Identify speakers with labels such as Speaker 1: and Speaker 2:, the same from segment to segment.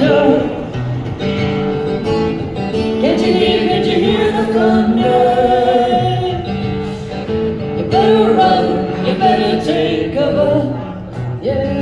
Speaker 1: thunder? Can't you hear the thunder? You better run, you better take cover, yeah.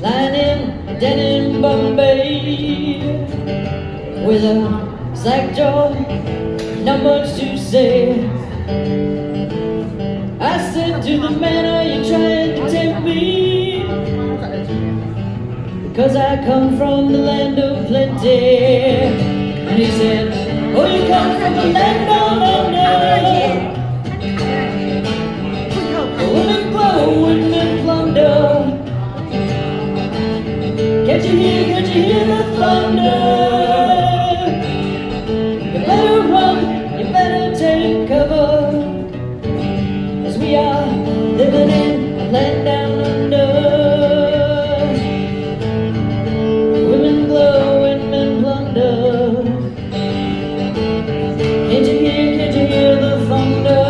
Speaker 1: Lying dead in Bombay with a slack jaw, not much to say. I said to the man, are you trying to tempt me? Because I come from the land of plenty. And he said, oh, you come from the land down under. Women glow, women plunder. Can't you hear the thunder? You better run, you better take cover, as we are living in a land down under. Women glow, women plunder. Can't you hear the thunder?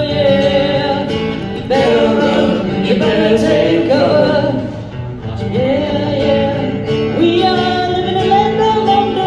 Speaker 1: Yeah, you better run, you better take cover. Yeah, yeah, we are living in a land down under.